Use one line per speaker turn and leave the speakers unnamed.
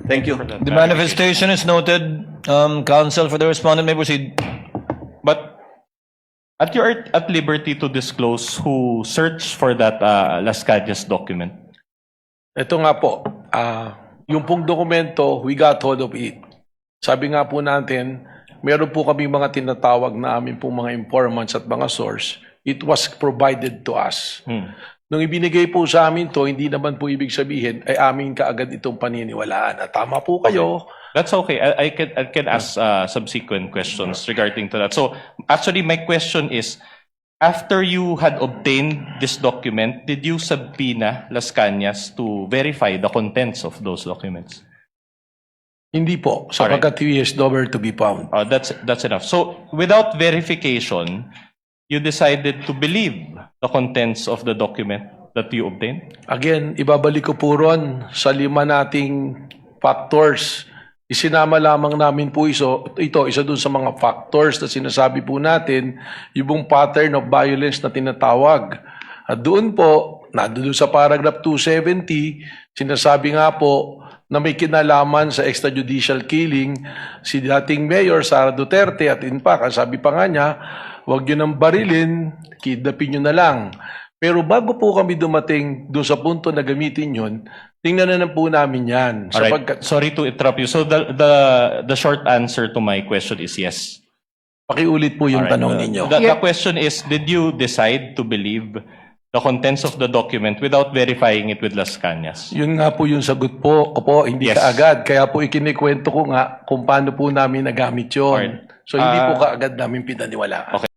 Thank you.
for that
The
clarification.
manifestation is noted. Counsel for the respondent may proceed.
But you're at liberty to disclose who searched for that Las Cañas document.
Ito nga po, yung pong dokumento, we got hold of it. Sabi nga po natin, meron po kami mga tinatawag na amin pong mga informants at mga source. It was provided to us. Nung ibinigay po sa amin to, hindi naman po ibig sabihin ay amin kaagad itong paniniwalaan. At tama po kayo.
That's okay. I can ask subsequent questions regarding to that. So actually, my question is, after you had obtained this document, did you subpoena Las Cañas to verify the contents of those documents?
Hindi po, sapagkat he is nowhere to be found.
That's enough. So without verification, you decided to believe the contents of the document that you obtained?
Again, ibabalik ko po ron sa 5 nating factors. Isinama lamang namin po ito, isa dun sa mga factors na sinasabi po natin, yung pattern of violence na tinatawag. At doon po, nandun sa paragraph 270, sinasabi nga po na may kinalaman sa extrajudicial killing si dating Mayor Sara Duterte at in fact, sabi pa nga niya, huwag nyo nang barilin, kidnapin nyo na lang. Pero bago po kami dumating doon sa punto na gamitin yun, tingnan na po namin yan.
Alright. Sorry to interrupt you. So the short answer to my question is yes.
Pakiulit po yung
Alright.
tanong ninyo.
The question is, did you decide to believe the contents of the document without verifying it with Las Cañas?
Yun nga po yung sagot po ko po, hindi
Yes.
kaagad. Kaya po ikinikwento ko nga kung paano po namin nagamit yun.
Alright.
So hindi po kaagad namin pinaniwalaan.
Okay.